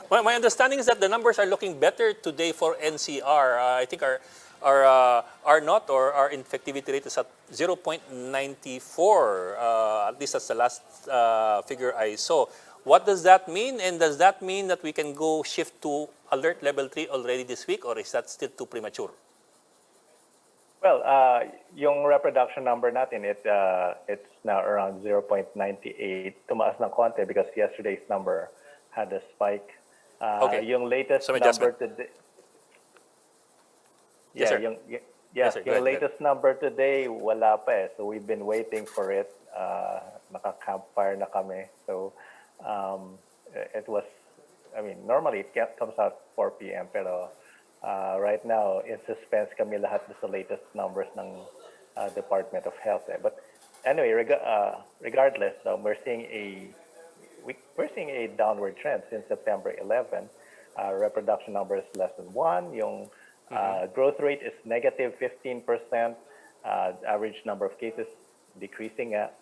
My understanding is that the numbers are looking better today for NCR. I think our not or our infectivity rate is at 0.94. At least that's the last figure I saw. What does that mean? And does that mean that we can go shift to alert level 3 already this week, or is that still too premature? Well, yung reproduction number natin, it's now around 0.98. Tumaas ng konti because yesterday's number had a spike. Okay. Yung latest Some number adjustment. today. Yes, sir. Yes, sir. Go yung ahead. latest number today, wala pa eh. So we've been waiting for it. Naka-campfire na kami. So it was, I mean, normally it comes out 4 p.m. Pero right now, in suspense kami lahat sa latest numbers ng Department of Health. Eh. But anyway, regardless, we're seeing a downward trend since September 11. Reproduction number is less than 1. Yung growth rate is negative 15%. Average number of cases decreasing at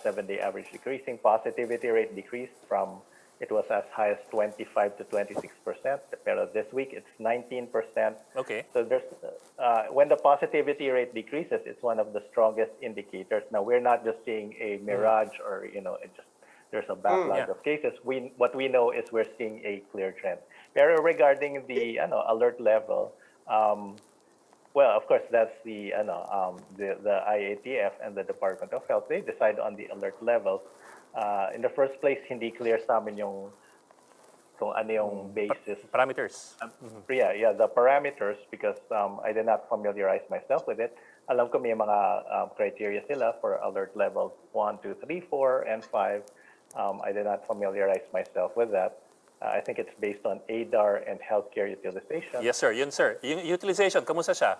7-day average decreasing. Positivity rate decreased from, it was as high as 25 to 26%. Pero this week it's 19%. Okay. So there's when the positivity rate decreases, it's one of the strongest indicators. Now we're not just seeing a mirage or there's a backlog of cases. What we know is we're seeing a clear trend. Pero regarding the alert level, well, of course, that's the IATF and the Department of Health. They decide on the alert level. In the first place, hindi clear sa amin kung ano yung basis. Parameters. Yeah, the parameters, because I did not familiarize myself with it. Alam ko may mga criteria sila for alert levels 1, 2, 3, 4, and 5. I did not familiarize myself with that. I think it's based on ADAR and healthcare utilization. Yes, sir. Yun, sir. Yung utilization, kamusta siya?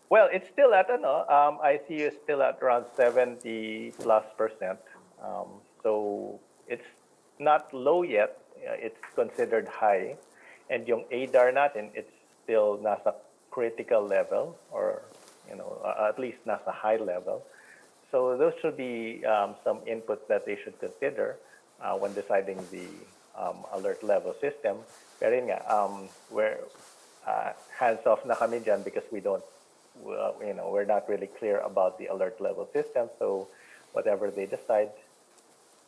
Well, it's still at ICU is still at around 70+%. So it's not low yet. It's considered high. And yung ADAR natin, it's still nasa critical level or at least nasa high level. So those should be some inputs that they should consider when deciding the alert level system. Pero yun nga, we're hands off na kami dyan because we don't, we're not really clear about the alert level system. So whatever they decide,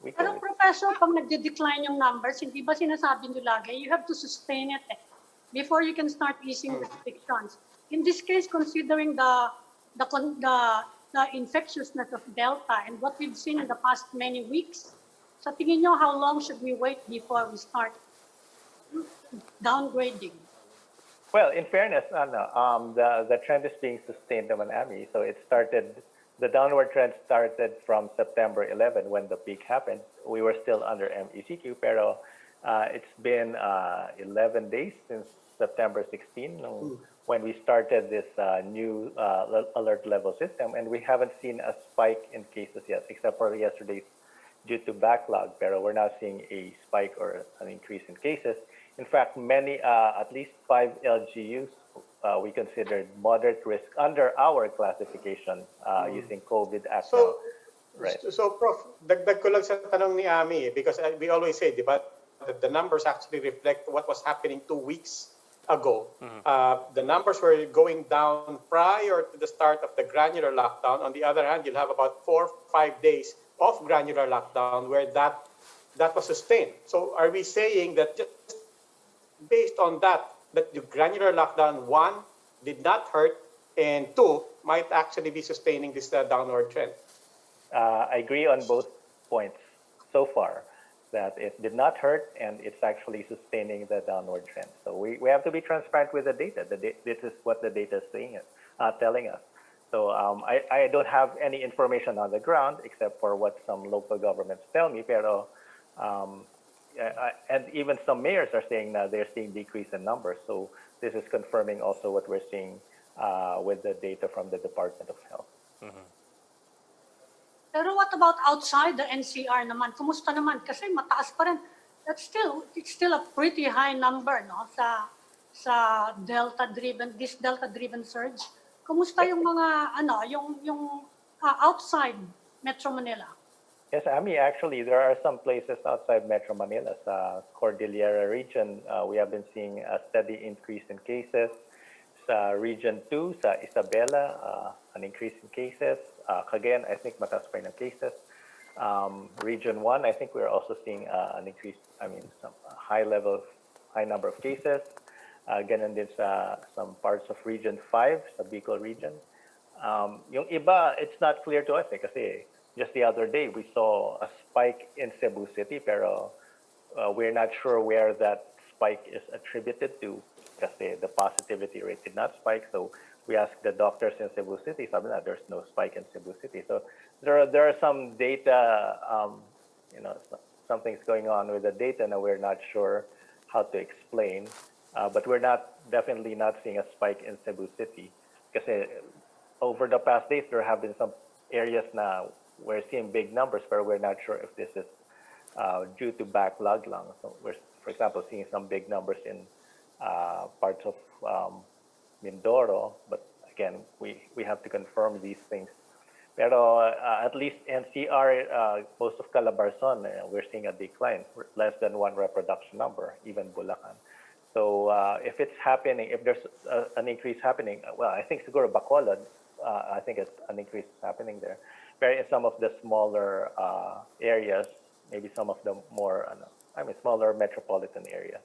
we Pero Professor, pag nagde-decline yung numbers, hindi ba sinasabi nyo lagi, you have to sustain it before you can start easing restrictions. In this case, considering the infectiousness of Delta and what we've seen in the past many weeks, sa tingin nyo, how long should we wait before we start downgrading? Well, in fairness, the trend is being sustained naman, Ami. So it started, the downward trend started from September 11 when the peak happened. We were still under MECQ, pero it's been 11 days since September 16 when we started this new alert level system, and we haven't seen a spike in cases yet, except for yesterday's due to backlog, pero we're not seeing a spike or an increase in cases. In fact, many, at least 5 LGUs, we considered moderate risk under our classification using COVID Act. So, right. So Prof, dagdag ko lang sa tanong ni Ami, because we always say, di ba, the numbers actually reflect what was happening 2 weeks ago. The numbers were going down prior to the start of the granular lockdown. On the other hand, you'll have about 4 or 5 days of granular lockdown where that was sustained. So are we saying that just based on that the granular lockdown, 1, did not hurt, and 2, might actually be sustaining this downward trend? I agree on both points so far, that it did not hurt and it's actually sustaining the downward trend. So we have to be transparent with the data. This is what the data is saying, telling us. So I don't have any information on the ground except for what some local governments tell me. Pero and even some mayors are saying that they're seeing decrease in numbers. So this is confirming also what we're seeing with the data from the Department of Health. Pero what about outside the NCR naman? Kumusta naman? Kasi mataas pa rin. It's still a pretty high number, no? Sa this Delta-driven surge. Kumusta yung mga, yung outside Metro Manila? Yes, I mean, actually, there are some places outside Metro Manila, sa Cordillera region, we have been seeing a steady increase in cases. Sa Region 2, sa Isabela, an increase in cases. Cagayan, I think mataas pa rin ang cases. Region 1, I think we're also seeing an increase, some high number of cases. Ganun din sa some parts of Region 5, sa Bicol region. Yung iba, it's not clear to us kasi just the other day we saw a spike in Cebu City, pero we're not sure where that spike is attributed to kasi the positivity rate did not spike. So we asked the doctors in Cebu City, sabi na there's no spike in Cebu City. So there are some data, something's going on with the data and we're not sure how to explain. But we're definitely not seeing a spike in Cebu City kasi over the past days there have been some areas now we're seeing big numbers, but we're not sure if this is due to backlog lang. So we're, for example, seeing some big numbers in parts of Mindoro, but again, we have to confirm these things. Pero at least NCR, most of Calabarzon, we're seeing a decline, less than 1 reproduction number, even Bulacan. So if it's happening, if there's an increase happening, well, I think siguro Bacolod, I think an increase is happening there. But in some of the smaller areas, maybe some of the more, smaller metropolitan areas.